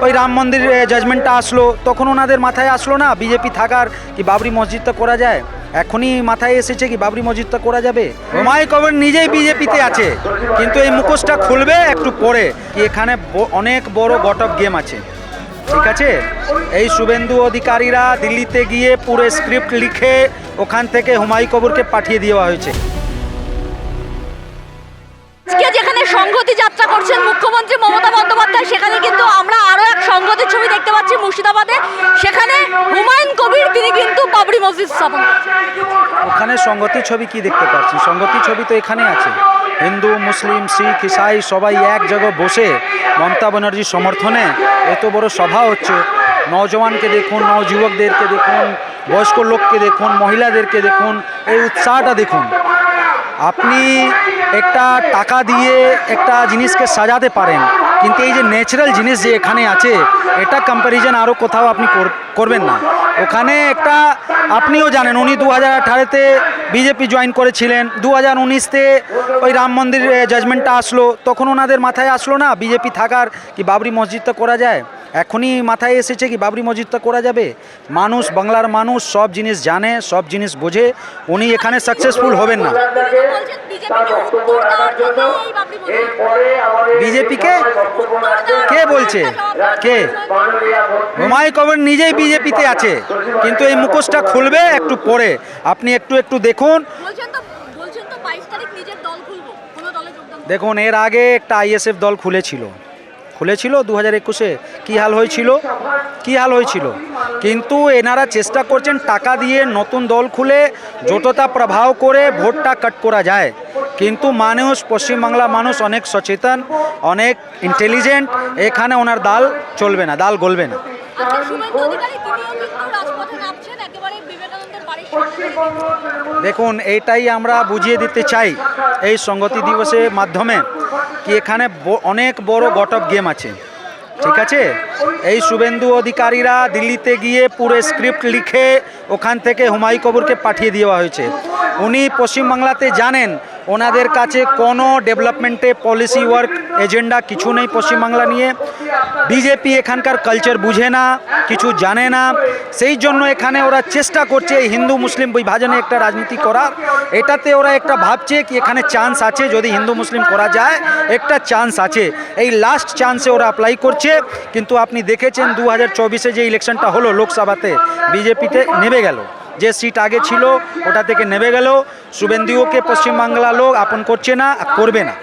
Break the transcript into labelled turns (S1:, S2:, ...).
S1: ওই রাম মন্দির জাজমেন্টটা আসলো, তখন ওনাদের মাথায় আসলো না বিজেপি থাকার কি বাবরি মসজিদটা করা যায়। এখনই মাথায় এসেছে কি বাবরি মসজিদটা করা যাবে। হুমায়ুন কবির নিজেই বিজেপিতে আছে, কিন্তু এই মুখোশটা খুলবে একটু পরে কি এখানে অনেক বড় গট অফ গেম আছে। ঠিক আছে, এই শুভেন্দু অধিকারীরা দিল্লিতে গিয়ে পুরো স্ক্রিপ্ট লিখে ওখান থেকে হুমায়ুন কবিরকে পাঠিয়ে দেওয়া হয়েছে।
S2: আজকে যেখানে সংহতি যাত্রা করছেন মুখ্যমন্ত্রী মমতা বন্দ্যোপাধ্যায়, সেখানে কিন্তু আমরা আরো এক সংহতির ছবি দেখতে পাচ্ছি মুর্শিদাবাদে। সেখানে হুমায়ুন কবির তিনি কিন্তু বাবরি মসজিদ স্থাপন করছেন।
S1: ওখানে সংগতির ছবি কি দেখতে পাচ্ছি? সংগতির ছবি তো এখানে আছে। হিন্দু, মুসলিম, শিখ, ইসাই সবাই এক জায়গায় বসে মমতা ব্যানার্জির সমর্থনে এত বড় সভা হচ্ছে। নওজওয়ানকে দেখুন, নওযুবকদেরকে দেখুন, বয়স্ক লোককে দেখুন, মহিলাদেরকে দেখুন, এই উৎসাহটা দেখুন। আপনি একটা টাকা দিয়ে একটা জিনিসকে সাজাতে পারেন, কিন্তু এই যে ন্যাচারাল জিনিস যে এখানে আছে, এটা কম্প্যারিজন আরও কোথাও আপনি করবেন না। ওখানে একটা আপনিও জানেন, উনি 2018-তে বিজেপি জয়েন করেছিলেন, 2019-তে ওই রাম মন্দির জাজমেন্টটা আসলো, তখন ওনাদের মাথায় আসলো না বিজেপি থাকার কি বাবরি মসজিদটা করা যায়। এখনই মাথায় এসেছে কি বাবরি মসজিদটা করা যাবে। মানুষ, বাংলার মানুষ সব জিনিস জানে, সব জিনিস বোঝে। উনি এখানে সাকসেসফুল হবেন না। বিজেপিকে কে বলছে? কে? হুমায়ুন কবির নিজেই বিজেপিতে আছে, কিন্তু এই মুখোশটা খুলবে একটু পরে। আপনি একটু দেখুন। দেখুন, এর আগে একটা আইএসএফ দল খুলেছিল 2021-এ। কী হাল হয়েছিল। কিন্তু এনারা চেষ্টা করছেন টাকা দিয়ে নতুন দল খুলে যতটা প্রভাব করে ভোটটা কাট করা যায়। কিন্তু মানুষ, পশ্চিমবাংলা মানুষ অনেক সচেতন, অনেক ইন্টেলিজেন্ট। এখানে ওনার দাল চলবে না, দাল গলবে না। দেখুন, এইটাই আমরা বুঝিয়ে দিতে চাই এই সংগতি দিবসের মাধ্যমে কি এখানে অনেক বড় গট অফ গেম আছে। ঠিক আছে, এই শুভেন্দু অধিকারীরা দিল্লিতে গিয়ে পুরো স্ক্রিপ্ট লিখে ওখান থেকে হুমায়ুন কবিরকে পাঠিয়ে দেওয়া হয়েছে। উনি পশ্চিমবাংলাতে জানেন ওনাদের কাছে কোনো ডেভেলপমেন্টে পলিসি ওয়ার্ক এজেন্ডা কিছু নেই পশ্চিমবাংলা নিয়ে। বিজেপি এখানকার কালচার বুঝে না, কিছু জানে না। সেই জন্য এখানে ওরা চেষ্টা করছে এই হিন্দু মুসলিম বিভাজনে একটা রাজনীতি করার। এটাতে ওরা একটা ভাবছে কি এখানে চান্স আছে, যদি হিন্দু মুসলিম করা যায় একটা চান্স আছে। এই লাস্ট চান্সে ওরা অ্যাপ্লাই করছে। কিন্তু আপনি দেখেছেন 2024-এ যে ইলেকশনটা হলো লোকসভাতে, বিজেপিতে নেমে গেল। যে সিট আগে ছিল ওটা থেকে নেমে গেল। শুভেন্দুকে পশ্চিমবাংলা লোক আপন করছে না, করবে না।